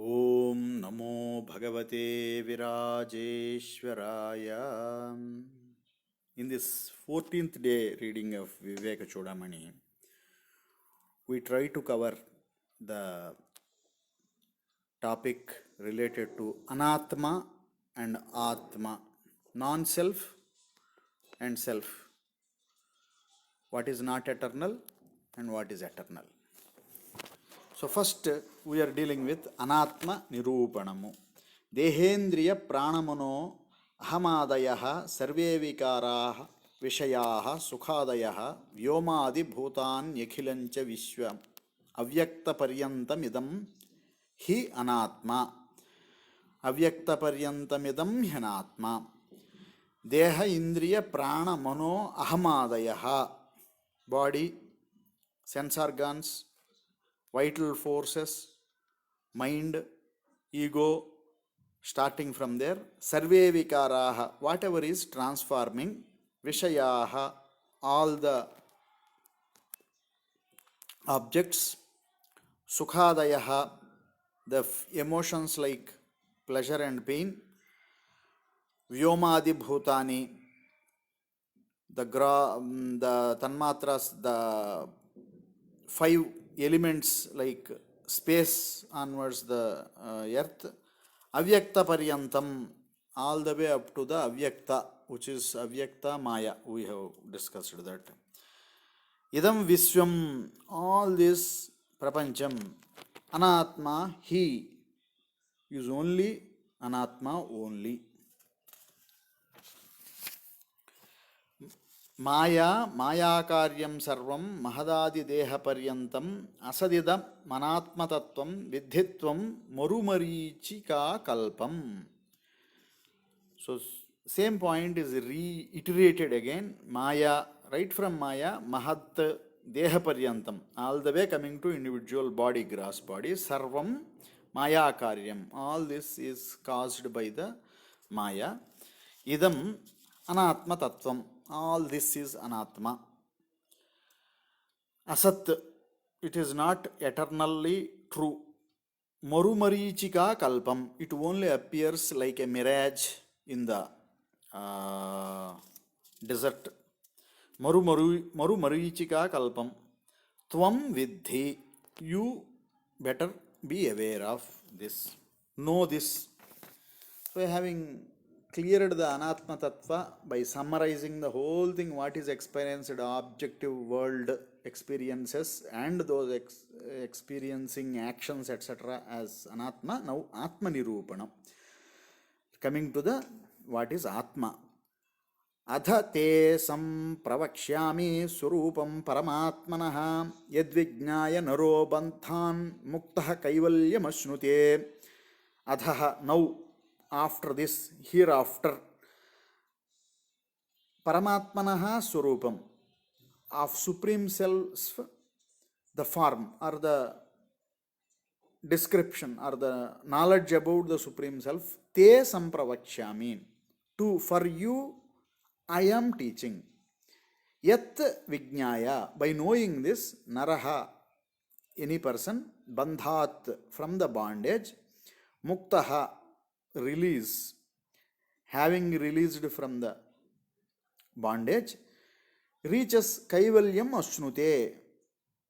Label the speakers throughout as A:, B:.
A: Om Namo Bhagavate Virajeshwaraya. In this 14th day reading of Viveka Chudamani, we try to cover the topic related to Anatma and Atma, non-self and self. What is not eternal and what is eternal. So first we are dealing with Anatma Nirupanamu. Dehendriya Pranamano Ahamaadayaha Sarve Vikaraha Vishayaha Sukhadayaha Vyomadi Bhutan Yakhilancha Vishwa Avyakta Paryantamidam Hi Anatma Avyakta Paryantamidam Hyanatma Deha Indriya Prana Mano Ahamaadayaha Body, sense organs, vital forces, mind, ego, starting from there, sarve vikaraha, whatever is transforming, vishayaha, all the objects, sukhadayaha, the emotions like pleasure and pain, vyomadi bhutani, the tanmatras, the five elements like space onwards the earth, avyakta paryantam, all the way up to the avyakta, which is avyakta maya. We have discussed that. Idam viswam, all this prapancham, anatma, he is only anatma only. Maya, Maya karyam sarvam, mahadadi deha paryantam, asadidam manatmatatvam, vidhitvam, morumarichika kalpam. So, same point is reiterated again. Maya, right from Maya, mahat deha paryantam, all the way coming to individual body, gross body, sarvam, Maya karyam. All this is caused by the Maya. Idam anatma tattvam. All this is anatma. Asat, it is not eternally true. Marumarichika kalpam, it only appears like a mirage in the desert. Marumarichika kalpam. Tvam vidhi, you better be aware of this. Know this. So having cleared the anatma tattva by summarizing the whole thing, what is experienced, objective world experiences and those experiencing actions, etc. as anatma. Now atma nirupana. Coming to the what is atma. Adha te sampravakshyami surupam paramatmanaha yadvijnaya naro banthan muktaha kaivalyam ashnute. Adha, now after this, hereafter, Paramatmanaha Swarupam, of Supreme Self, the form or the description or the knowledge about the Supreme Self, Te Sampravachyami, for you I am teaching. Yat Vijnaya, by knowing this, Naraha, any person, Bandhat, from the bondage, Muktaha, release, having released from the bondage, reaches Kaivalyam Ashnute,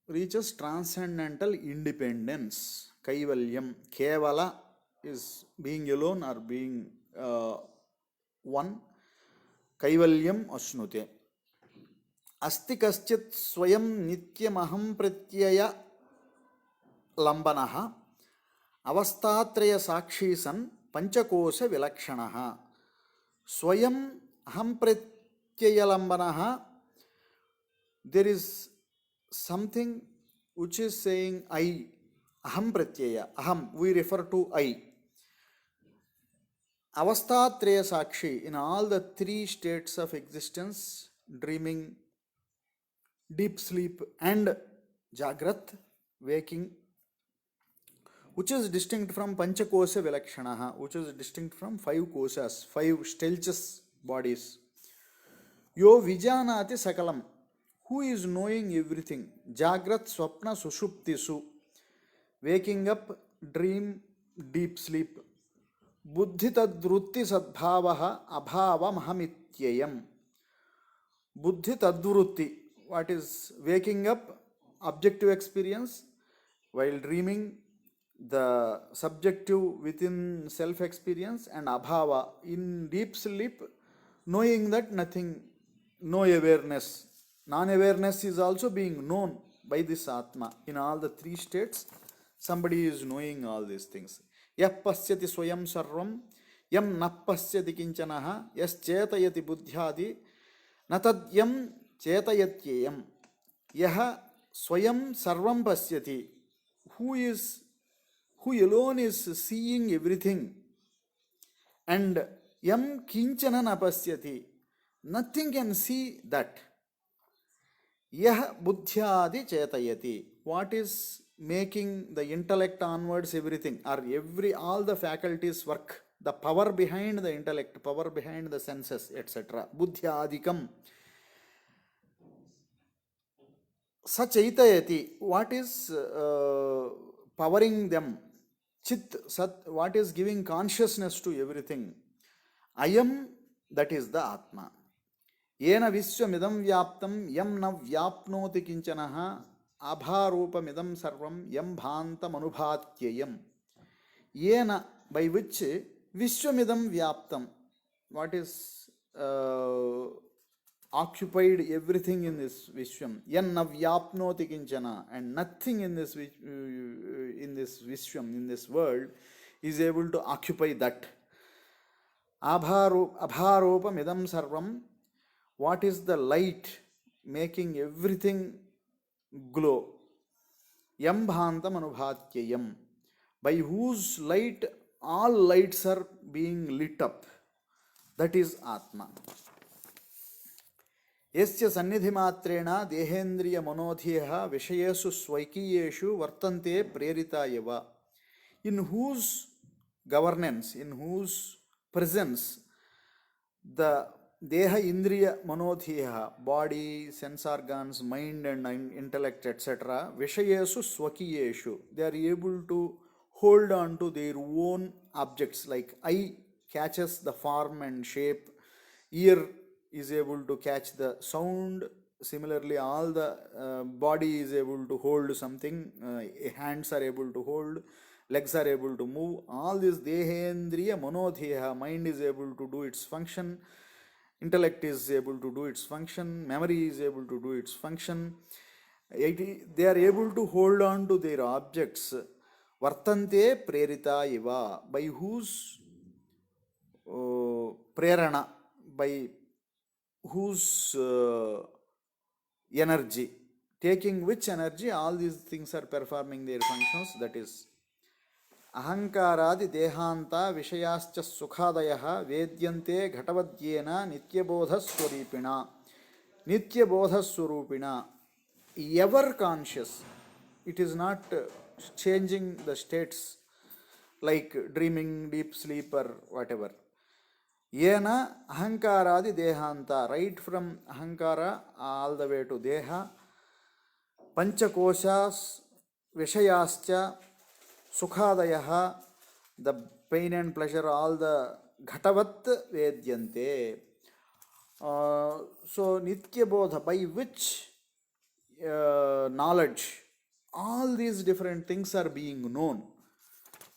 A: reaches transcendental independence. Kaivalyam, Kevala is being alone or being one. Kaivalyam Ashnute. Asti kaschit swayam nityamaham pratyaya lambanaha avastatraya sakshi san panchakosha vilakshanaha swayam aham pratyayalambanaha. There is something which is saying I, aham pratyaya, aham, we refer to I. Avastatraya sakshi, in all the three states of existence, dreaming, deep sleep and jagrat, waking, which is distinct from panchakosha vilakshanaha, which is distinct from five kosas, five stelches bodies. Yo vijanati sakalam, who is knowing everything. Jagrat swapna sushuptisu, waking up, dream, deep sleep. Buddhi tadvrutti sadbhavaha abhavamahamityayam. Buddhi tadvrutti, what is waking up, objective experience, while dreaming, the subjective within self experience, and abhava in deep sleep, knowing that nothing, no awareness. Non awareness is also being known by this Atma. In all the three states, somebody is knowing all these things. Yah pasyati swayam sarvam, yam na pasyati kinchanaha, yas chetayati buddhyadi, natadyam chetayatyayam. Yaha swayam sarvam pasyati, who is who alone is seeing everything, and yam kinchana napasyati, nothing can see that. Yah buddhyadi chetayati, what is making the intellect onwards everything, or all the faculties work, the power behind the intellect, power behind the senses, etc. Buddhyadikam. Sachayitayati, what is powering them? Chit, Sat, what is giving consciousness to everything? Ayam, that is the Atma. Yena viswamidam vyaptam yam na vyapnoti kinchanaha abharupamidam sarvam yam bhantam anubhatyayam. Yena, by which viswamidam vyaptam, what is occupied everything in this Vishwam. Yan navyapnoti kinchana, and nothing in this Vishwam, in this world, is able to occupy that. Abharopa midam sarvam, what is the light making everything glow? Yam bhantam anubhatyayam, by whose light all lights are being lit up. That is Atma. यस्य सन्निधिमात्रेण देहेन्द्रिय मनोधियः विषयेषु स्वैकीयेषु वर्तन्ते प्रेरिता एव. In whose governance, in whose presence, the deha indriya manodhiya, body, sense organs, mind and intellect, etc., vishayesu swakiyeshu, they are able to hold on to their own objects, like eye catches the form and shape, ear is able to catch the sound, similarly all the body is able to hold something, hands are able to hold, legs are able to move, all this dehendriya manodhiya, mind is able to do its function, intellect is able to do its function, memory is able to do its function, they are able to hold on to their objects. Vartante prerita iva, by whose prerana, by whose energy, taking which energy all these things are performing their functions, that is ahankaradi dehanta vishayascha sukhadayaha vedyante ghatavadyena nityabodhaswarupina. Nityabodhaswarupina, ever conscious, it is not changing the states like dreaming, deep sleep or whatever. Yena ahankaradi dehanta, right from ahankara all the way to deha, panchakoshas vishayascha sukhadayaha, the pain and pleasure, all the ghatavat vedyante. So nitya bodha, by which knowledge all these different things are being known,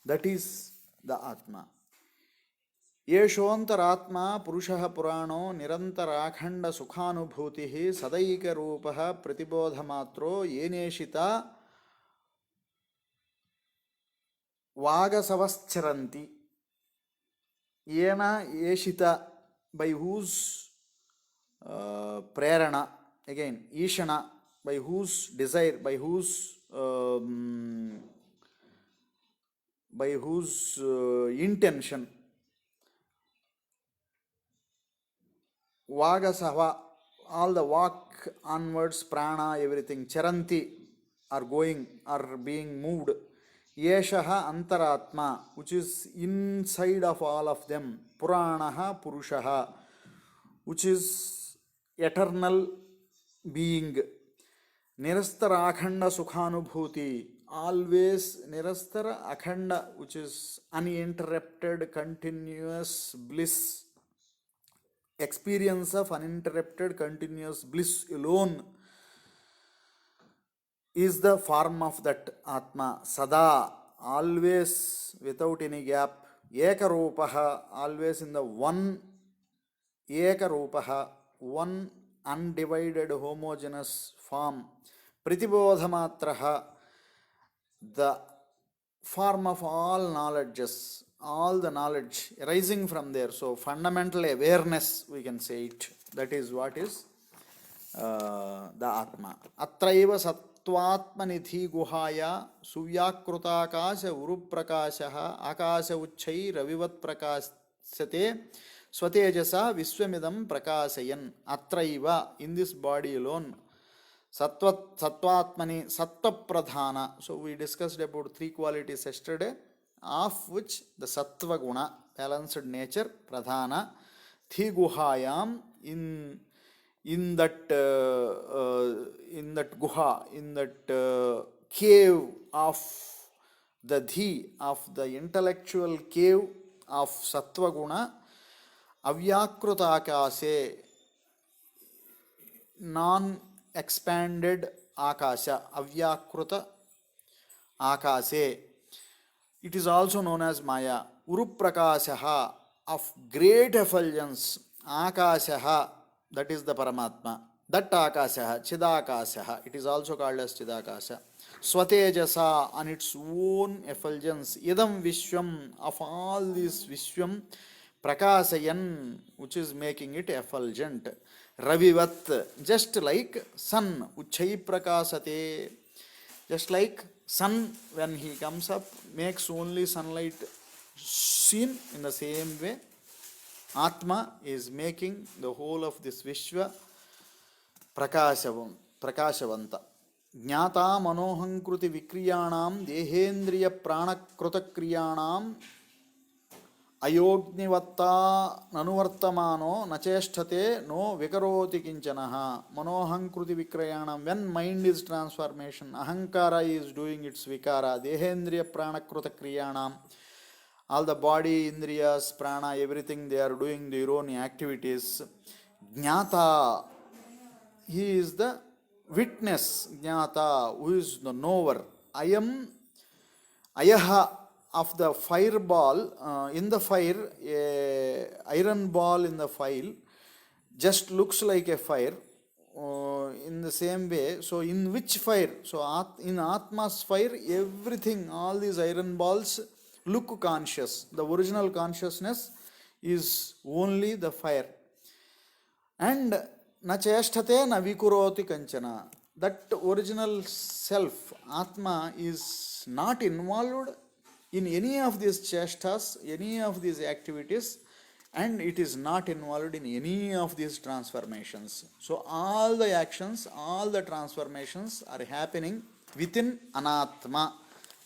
A: that is the Atma. येषोऽन्तरात्मा पुरुषः पुराणो निरन्तराखण्ड सुखानुभूतिः सदैकरूपः प्रतिबोधमात्रो येनेशिता वागसवश्चरन्ति. Yena yeshita, by whose prerana, again ishana, by whose desire, by whose intention, vagasava, all the walk onwards, prana, everything, charanti, are going, are being moved. Yeshaha antaratma, which is inside of all of them. Puranaha purushaha, which is eternal being. Nirastarakhanda sukhanubhuti, always nirastara akhanda, which is uninterrupted continuous bliss, experience of uninterrupted continuous bliss alone is the form of that atma. Sada, always without any gap. Ekarupaha, always in the one. Ekarupaha, one undivided homogeneous form. Pratibodhamatraha, the form of all knowledges, all the knowledge arising from there. So fundamental awareness, we can say it. That is what is the Atma. Atraiva sattvatmanidhi guhaya suvyakrutakasha uruprakashaha akasha uchchai ravivat prakasyate swatejasa viswamidam prakasayan. Atraiva, in this body alone. Sattvatmani, sattva pradhana. So we discussed about three qualities yesterday, of which the sattva guna, balanced nature, pradhana. Thiguhayam, in that guha, in that cave of the dhi, of the intellectual cave of sattva guna, avyakruta akase, non-expanded akasha, avyakruta akase. It is also known as maya. Uruprakashaha, of great effulgence. Akashaha, that is the Paramatma. That akashaha, chidakashaha, it is also called as chidakasha. Swatejasa, on its own effulgence. Idam vishwam, of all this vishwam, prakasayan, which is making it effulgent. Ravivat, just like sun, uchchai prakasate, just like sun, when he comes up, makes only sunlight seen. In the same way, Atma is making the whole of this Vishwa prakashavanta. Jnata manohankruti vikriyanam dehendriya pranakrutakriyanam ayognivatta nanuvartamano nacheshthate no vikaroti kinchanaha. Manohankruti vikrayanam, when mind is transformation, ahankara is doing its vikara, dehendriya pranakrutakriyanam, all the body, indriyas, prana, everything, they are doing their own activities. Jnata, he is the witness. Jnata, who is the knower. I am ayaha, of the fireball, in the fire, a iron ball in the fire just looks like a fire. In the same way, so in which fire? So in Atma's fire, everything, all these iron balls look conscious. The original consciousness is only the fire. And na cheshthate na vikuroti kanchana. That original self, Atma, is not involved in any of these cheshtas, any of these activities, and it is not involved in any of these transformations. So all the actions, all the transformations are happening within Anatma.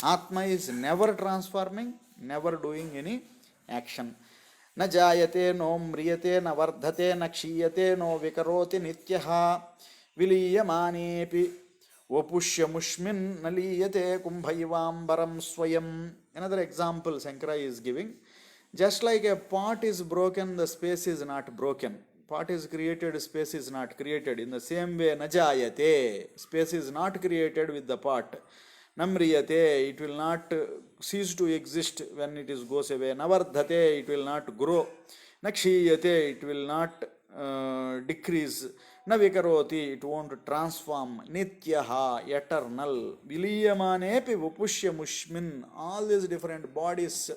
A: Atma is never transforming, never doing any action. Na jayate no mriyate na vardhate na kshiyate no vikaroti nityaha viliyamanepi vapushyamushmin naliyate kumbhayivambaram swayam. Another example Sankara is giving. Just like a pot is broken, the space is not broken. Pot is created, space is not created. In the same way, najayate, space is not created with the pot. Namriyate, it will not cease to exist when it is goes away. Navardhate, it will not grow. Nakshiyate, it will not decrease. Navikaroti, it won't transform. Nityaha, eternal. Viliyamanepi vapushya mushmin. All these different bodies,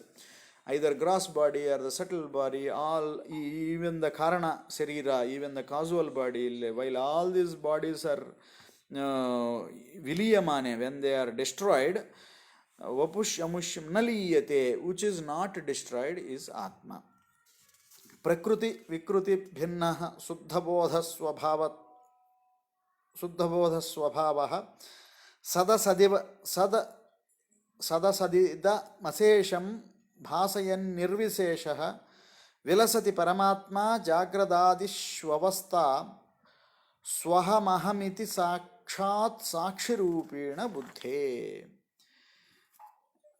A: either gross body or the subtle body, all, even the karana sarira, even the causal body, while all these bodies are viliyamane, when they are destroyed, vapushyamushim naliyate, which is not destroyed, is Atma. Prakruti vikruti bhinnaha suddhabodha swabhavaha sadasadida masesham bhasayan nirviseshaha vilasati paramatma jagradadishvavastha swahamahamiti sakshat sakshirupena buddhe.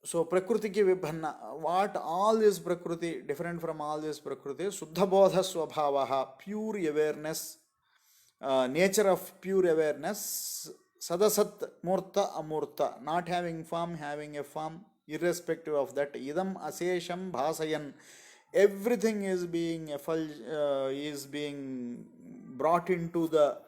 A: So Prakriti ki vibhanna, what all is Prakriti, different from all this Prakriti, Suddha Bodha Swabhavaha, pure awareness, nature of pure awareness, Sadasat Murta Amurta, not having form, having a form, irrespective of that, Idam Asesham Bhasayan, everything is being brought into the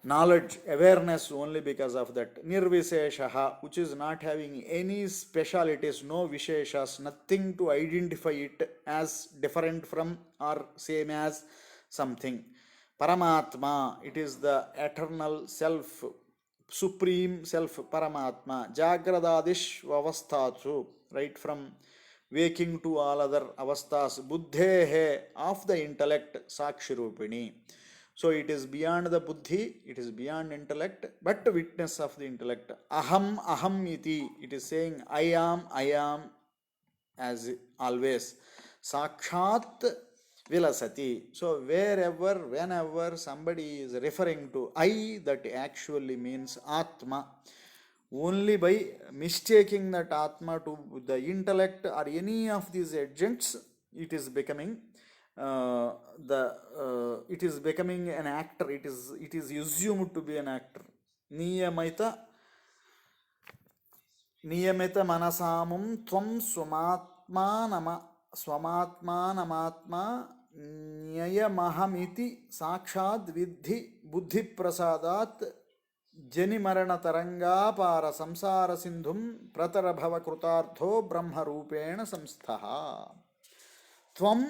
A: knowledge, awareness only because of that. Nirviseshaha, which is not having any specialities, no visheshas, nothing to identify it as different from or same as something. Paramatma, it is the eternal self, supreme self, Paramatma. Jagradadish avasthatsu, right from waking to all other avasthas, buddhehe, of the intellect, sakshirupini. So it is beyond the buddhi, it is beyond intellect, but witness of the intellect. Aham, aham iti, it is saying I am, as always. Sakshat vilasati. So wherever, whenever somebody is referring to I, that actually means Atma. Only by mistaking that Atma to the intellect or any of these agents, it is becoming it is becoming an actor. It is assumed to be an actor. Niyamita Niyamita manasamum tvam swamatmanatma nyayamahamiti sakshad vidhi buddhi prasadat jani marana tarangapara samsara sindhum pratarabhava krutartho brahma rupena samsthaha. Tvam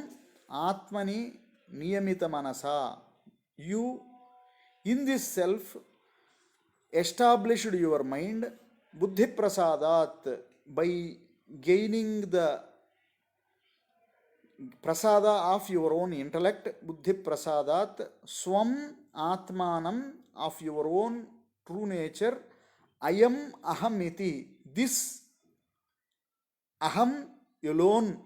A: atmani niyamita manasa. You in this self established your mind buddhi prasadat, by gaining the prasada of your own intellect, buddhi prasadat, swam atmanam, of your own true nature, ayam ahamiti, this aham alone,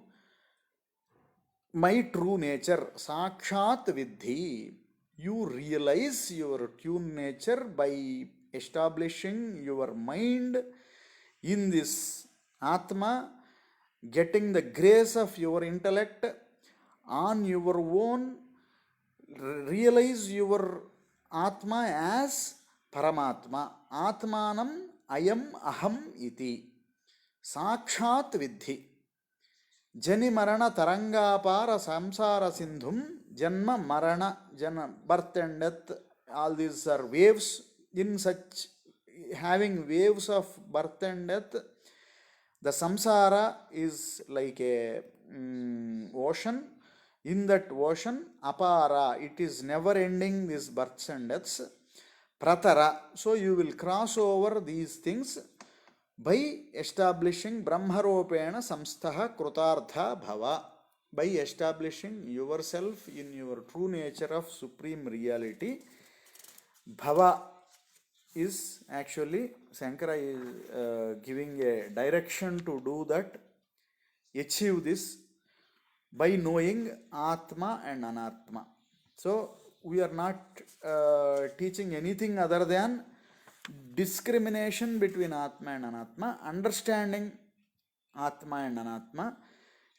A: my true nature, sakshat vidhi, you realize your true nature by establishing your mind in this Atma, getting the grace of your intellect on your own, realize your Atma as Paramatma. Atmanam ayam aham iti. Sakshat vidhi. Jani marana tarangapara samsara sindhum, janma marana, birth and death, all these are waves. In such having waves of birth and death, the samsara is like a ocean. In that ocean, apara, it is never ending, these births and deaths. Pratara, so you will cross over these things by establishing brahmaropena samstha krutartha bhava, by establishing yourself in your true nature of supreme reality. Bhava is actually, Shankara is giving a direction to do that, achieve this by knowing Atma and Anatma. So we are not teaching anything other than discrimination between Atma and Anatma, understanding Atma and Anatma,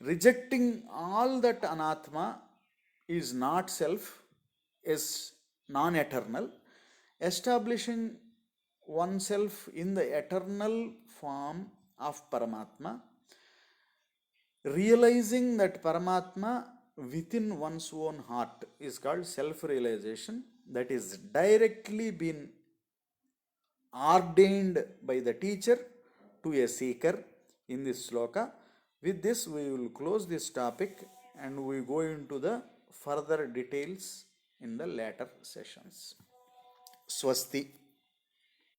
A: rejecting all that Anatma is not self, is non eternal, establishing oneself in the eternal form of Paramatma, realizing that Paramatma within one's own heart is called self-realization, that is directly been ordained by the teacher to a seeker in this sloka. With this, we will close this topic and we go into the further details in the later sessions. Swasti.